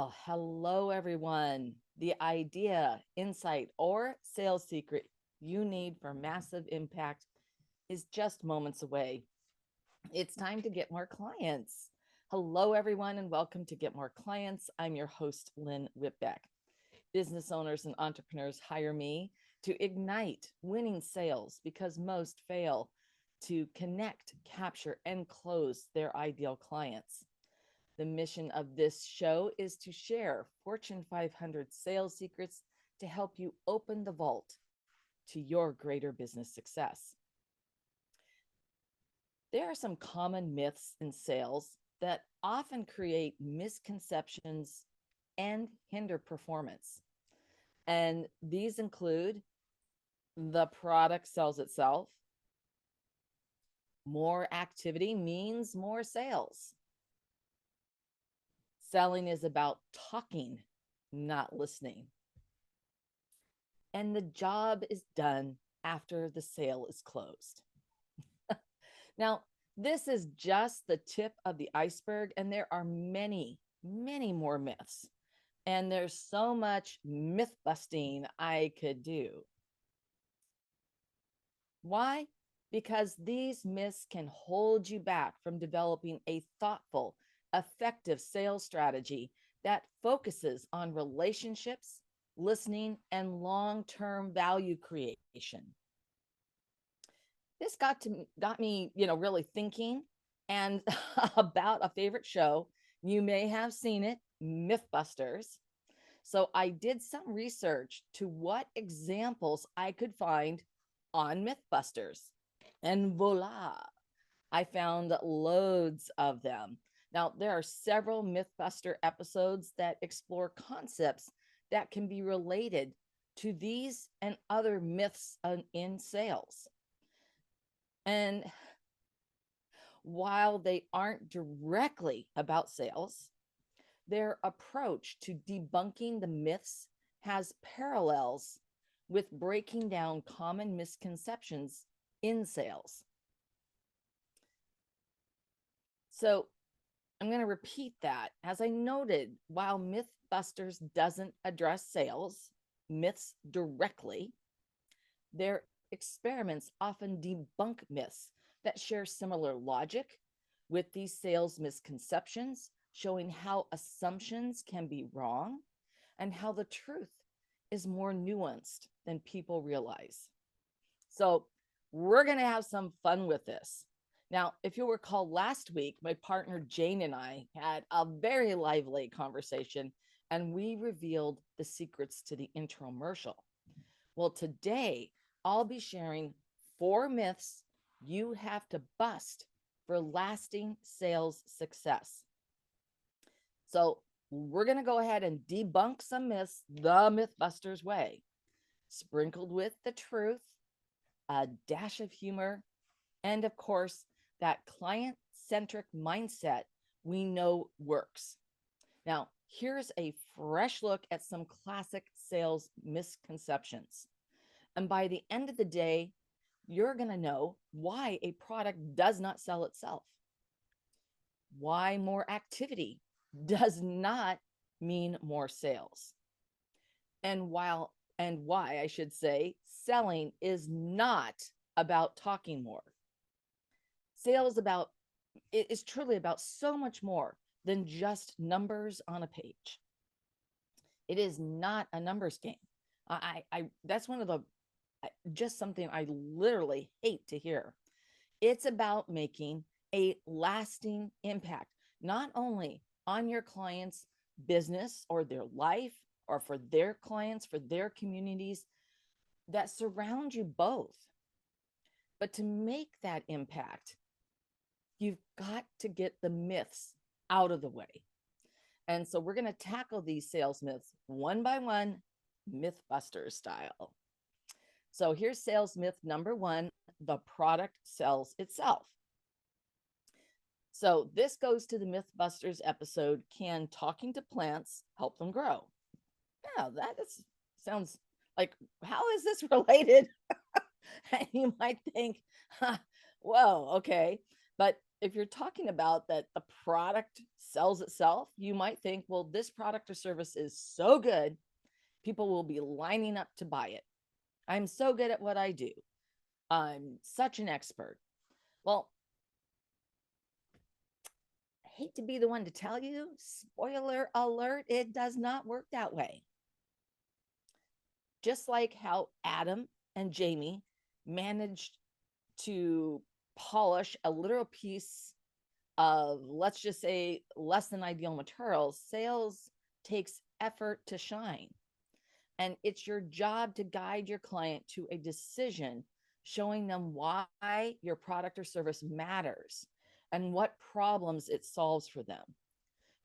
Well, hello, everyone. The idea, insight, or sales secret you need for massive impact is just moments away. It's time to get more clients. Hello, everyone, and welcome to Get More Clients. I'm your host, Lynn Whitbeck. Business owners and entrepreneurs hire me to ignite winning sales because most fail to connect, capture, and close their ideal clients. The mission of this show is to share Fortune 500 sales secrets to help you open the vault to your greater business success. There are some common myths in sales that often create misconceptions and hinder performance. And these include the product sells itself, more activity means more sales. Selling is about talking, not listening. And the job is done after the sale is closed. Now, this is just the tip of the iceberg, and there are many, many more myths. And there's so much myth busting I could do. Why? Because these myths can hold you back from developing a thoughtful, effective sales strategy that focuses on relationships, listening, and long-term value creation. This got me, really thinking and about a favorite show. You may have seen it, MythBusters. So I did some research to what examples I could find on MythBusters. And voila, I found loads of them. Now, there are several Mythbuster episodes that explore concepts that can be related to these and other myths in sales. And while they aren't directly about sales, their approach to debunking the myths has parallels with breaking down common misconceptions in sales. So I'm going to repeat that. As I noted, while MythBusters doesn't address sales myths directly, their experiments often debunk myths that share similar logic with these sales misconceptions, showing how assumptions can be wrong and how the truth is more nuanced than people realize. So we're going to have some fun with this. Now, if you'll recall last week, my partner Jane and I had a very lively conversation and we revealed the secrets to the infomercial. Well, today I'll be sharing 4 myths you have to bust for lasting sales success. So we're going to go ahead and debunk some myths the MythBusters way, sprinkled with the truth, a dash of humor, and of course, that client-centric mindset we know works. Now, here's a fresh look at some classic sales misconceptions. And by the end of the day, you're going to know why a product does not sell itself, why more activity does not mean more sales, and why I should say selling is not about talking more. Sales is truly about so much more than just numbers on a page. It is not a numbers game. That's one of the just something I literally hate to hear. It's about making a lasting impact, not only on your clients' business or their life, or for their clients, for their communities that surround you both. But to make that impact, you've got to get the myths out of the way. And so we're going to tackle these sales myths one by one, MythBusters style. So here's sales myth number 1, the product sells itself. So this goes to the MythBusters episode, Can Talking to Plants Help Them Grow? Yeah, sounds like, how is this related? And you might think, whoa, okay. But if you're talking about that the product sells itself, you might think, well, this product or service is so good, people will be lining up to buy it. I'm so good at what I do. I'm such an expert. Well, I hate to be the one to tell you, spoiler alert, it does not work that way. Just like how Adam and Jamie managed to polish a literal piece of, let's just say, less than ideal materials, sales takes effort to shine. And it's your job to guide your client to a decision, showing them why your product or service matters and what problems it solves for them.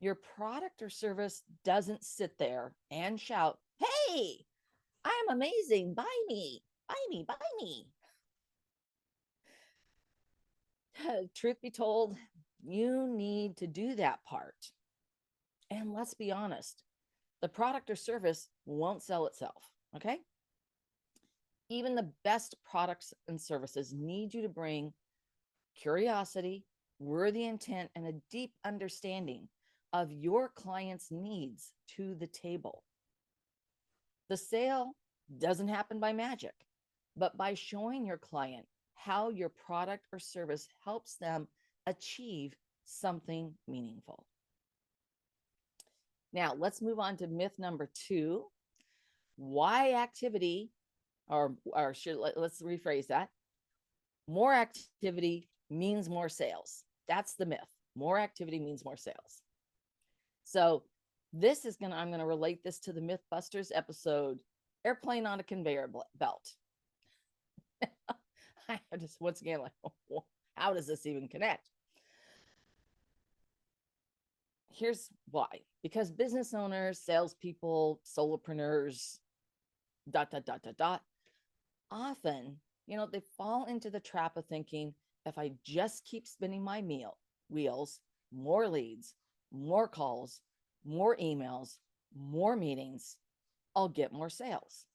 Your product or service doesn't sit there and shout, hey, I'm amazing, buy me, buy me, buy me. Truth be told, you need to do that part. And let's be honest, the product or service won't sell itself. Okay. Even the best products and services need you to bring curiosity, worthy intent, and a deep understanding of your client's needs to the table. The sale doesn't happen by magic, but by showing your client how your product or service helps them achieve something meaningful. Now, let's move on to myth number 2. Why activity, let's rephrase that. More activity means more sales. That's the myth. More activity means more sales. So I'm going to relate this to the MythBusters episode, Airplane on a Conveyor Belt. I just, once again, like, how does this even connect? Here's why. Because business owners, salespeople, solopreneurs, ... often, they fall into the trap of thinking, if I just keep spinning my wheels, more leads, more calls, more emails, more meetings, I'll get more sales.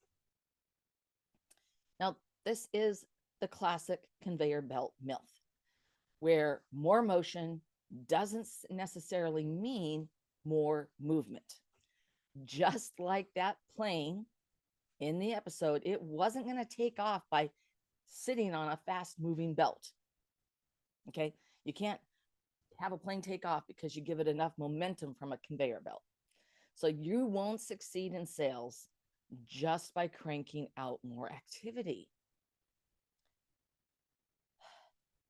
Now, this is the classic conveyor belt myth, where more motion doesn't necessarily mean more movement. Just like that plane in the episode, it wasn't going to take off by sitting on a fast moving belt. Okay. You can't have a plane take off because you give it enough momentum from a conveyor belt. So you won't succeed in sales just by cranking out more activity.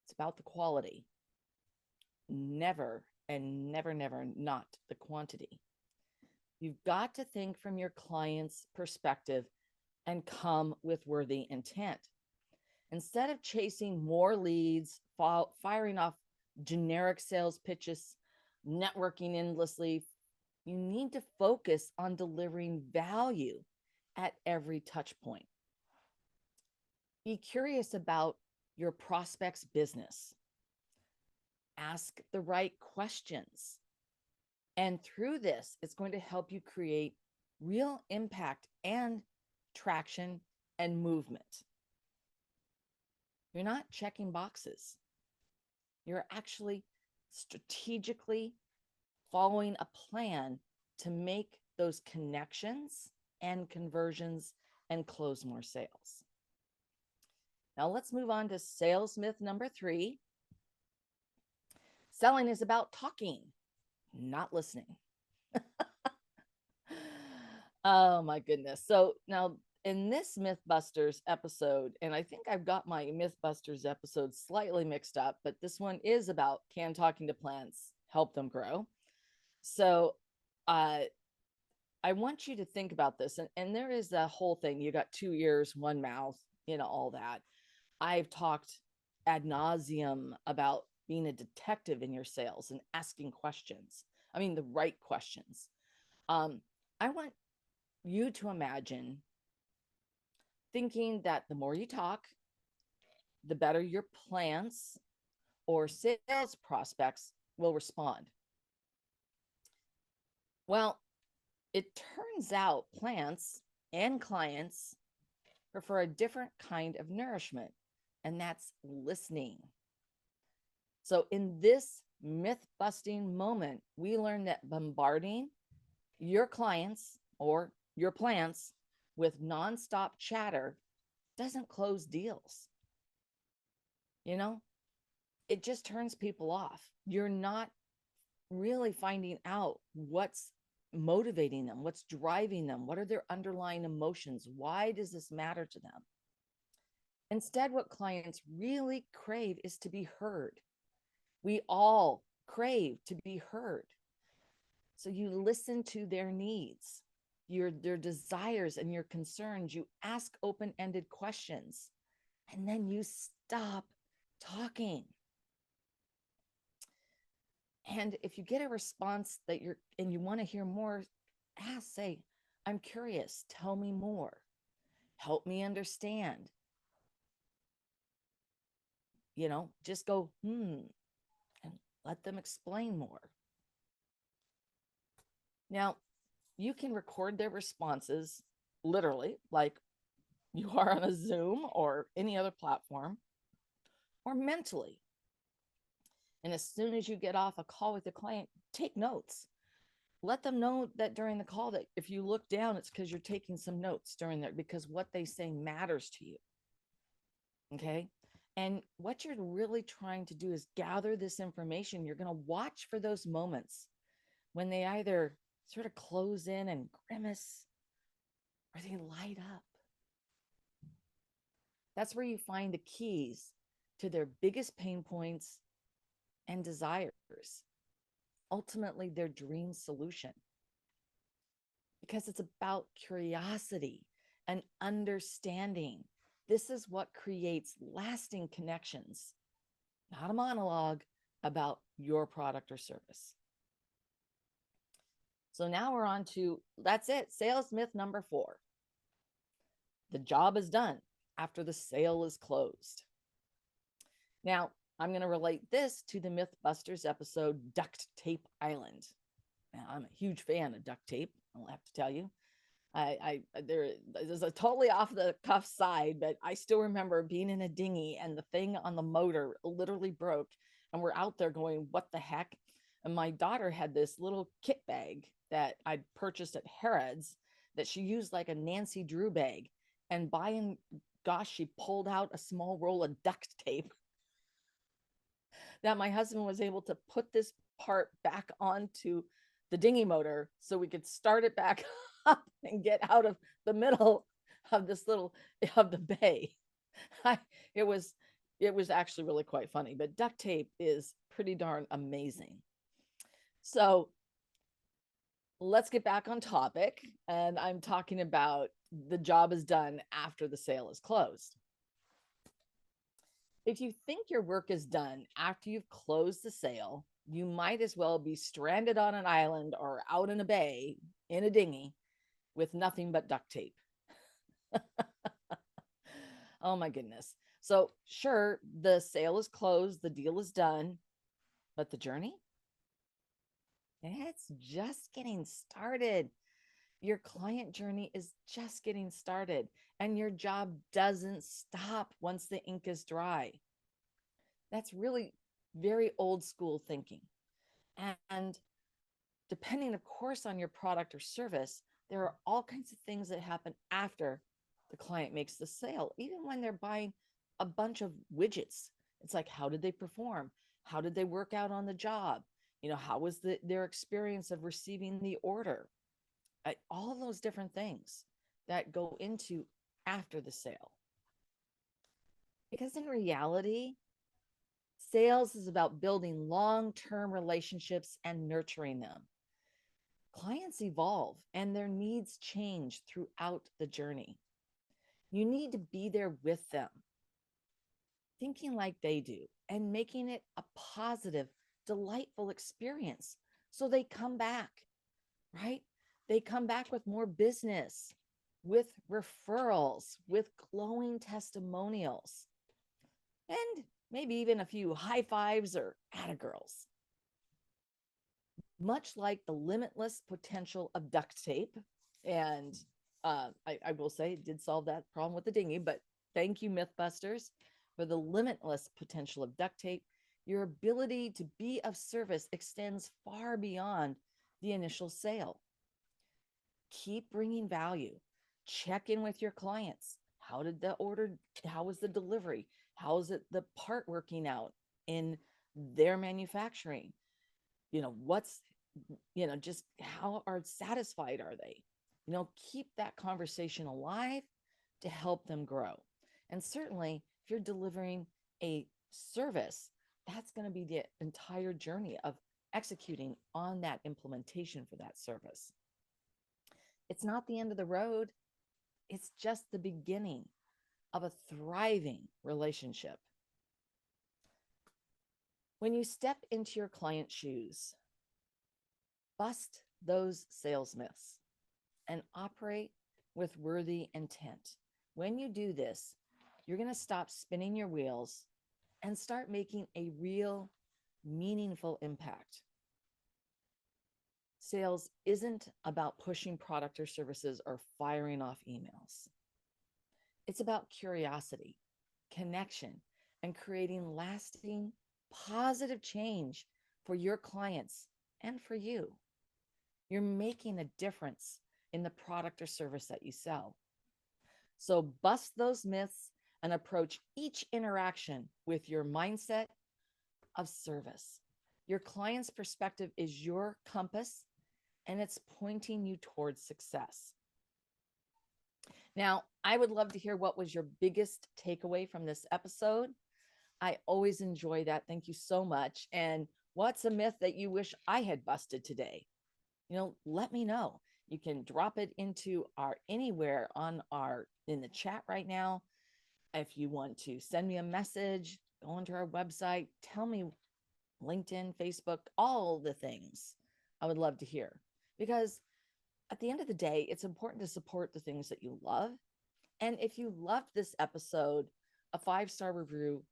It's about the quality. Never and never, never not the quantity. You've got to think from your client's perspective and come with worthy intent. Instead of chasing more leads, firing off generic sales pitches, networking endlessly, you need to focus on delivering value at every touch point. Be curious about your prospect's business. Ask the right questions. And through this, it's going to help you create real impact and traction and movement. You're not checking boxes. You're actually strategically following a plan to make those connections and conversions and close more sales. Now let's move on to sales myth number 3. Selling is about talking, not listening. Oh my goodness. So now in this MythBusters episode, and I think I've got my MythBusters episode slightly mixed up, but this one is about, can talking to plants help them grow? So I want you to think about this. And there is a whole thing. You got 2 ears, 1 mouth, all that. I've talked ad nauseum about being a detective in your sales and asking questions. I mean, the right questions. I want you to imagine thinking that the more you talk, the better your plants or sales prospects will respond. Well, it turns out plants and clients prefer a different kind of nourishment, and that's listening. So in this myth busting moment, we learn that bombarding your clients or your plants with nonstop chatter doesn't close deals. You know, it just turns people off. You're not really finding out what's motivating them, what's driving them, what are their underlying emotions, why does this matter to them? Instead, what clients really crave is to be heard. We all crave to be heard. So you listen to their needs, their desires and your concerns. You ask open-ended questions, and then you stop talking. And if you get a response that you want to hear more, ask, say, I'm curious, tell me more, help me understand. Just go, and let them explain more. Now, you can record their responses literally, like you are on a Zoom or any other platform, or mentally. And as soon as you get off a call with the client, take notes. Let them know that during the call that if you look down, it's because you're taking some notes during there, because what they say matters to you. Okay. And what you're really trying to do is gather this information. You're going to watch for those moments when they either sort of close in and grimace or they light up. That's where you find the keys to their biggest pain points and desires, ultimately their dream solution. Because it's about curiosity and understanding. This is what creates lasting connections, not a monologue about your product or service. So now we're on to, that's it, sales myth number 4. The job is done after the sale is closed. Now, I'm going to relate this to the MythBusters episode, Duct Tape Island. Now, I'm a huge fan of duct tape, I'll have to tell you. There's a totally off the cuff side, but I still remember being in a dinghy and the thing on the motor literally broke, and we're out there going, what the heck? And my daughter had this little kit bag that I'd purchased at Harrods that she used like a Nancy Drew bag. And by and gosh, she pulled out a small roll of duct tape that my husband was able to put this part back onto the dinghy motor so we could start it back up and get out of the middle of this little of the bay. It was actually really quite funny, but duct tape is pretty darn amazing. So let's get back on topic, and I'm talking about the job is done after the sale is closed. If you think your work is done after you've closed the sale, you might as well be stranded on an island or out in a bay in a dinghy with nothing but duct tape. Oh my goodness. So sure, the sale is closed, the deal is done, but the journey? It's just getting started. Your client journey is just getting started, and your job doesn't stop once the ink is dry. That's really very old school thinking. And depending, of course, on your product or service, there are all kinds of things that happen after the client makes the sale, even when they're buying a bunch of widgets. It's like, how did they perform? How did they work out on the job? How was their experience of receiving the order? All of those different things that go into after the sale. Because in reality, sales is about building long-term relationships and nurturing them. Clients evolve and their needs change throughout the journey. You need to be there with them, thinking like they do and making it a positive, delightful experience so they come back, right? They come back with more business, with referrals, with glowing testimonials, and maybe even a few high fives or attagirls. Much like the limitless potential of duct tape. And I will say it did solve that problem with the dinghy, but thank you, MythBusters, for the limitless potential of duct tape. Your ability to be of service extends far beyond the initial sale. Keep bringing value. Check in with your clients. How did the order, how was the delivery? How is it the part working out in their manufacturing? What's, just how satisfied are they? Keep that conversation alive to help them grow. And certainly, if you're delivering a service, that's going to be the entire journey of executing on that implementation for that service. It's not the end of the road. It's just the beginning of a thriving relationship. When you step into your client's shoes, bust those sales myths and operate with worthy intent. When you do this, you're going to stop spinning your wheels and start making a real, meaningful impact. Sales isn't about pushing product or services or firing off emails. It's about curiosity, connection, and creating lasting, positive change for your clients and for you. You're making a difference in the product or service that you sell. So bust those myths and approach each interaction with your mindset of service. Your client's perspective is your compass, and it's pointing you towards success. Now, I would love to hear what was your biggest takeaway from this episode. I always enjoy that. Thank you so much. And what's a myth that you wish I had busted today? Let me know. You can drop it into anywhere in the chat right now. If you want to send me a message, go onto our website, tell me, LinkedIn, Facebook, all the things. I would love to hear, because at the end of the day, it's important to support the things that you love. And if you loved this episode, a 5-star review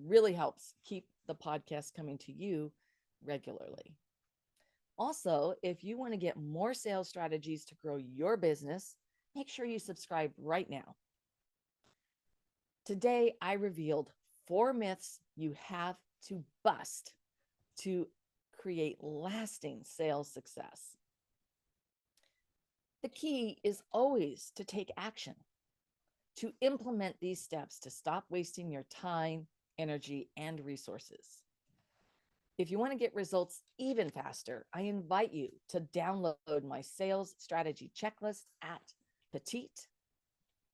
really helps keep the podcast coming to you regularly. Also, if you want to get more sales strategies to grow your business, make sure you subscribe right now. Today, I revealed 4 myths you have to bust to create lasting sales success. The key is always to take action, to implement these steps to stop wasting your time, energy, and resources. If you want to get results even faster, I invite you to download my sales strategy checklist at petite,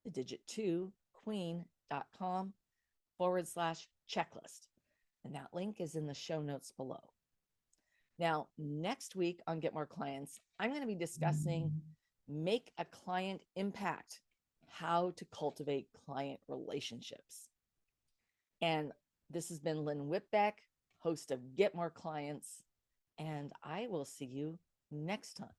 the digit 2, queen.com/checklist. And that link is in the show notes below. Now, next week on Get More Clients, I'm going to be discussing make a client impact, how to cultivate client relationships. And this has been Lynn Whitbeck, host of Get More Clients, and I will see you next time.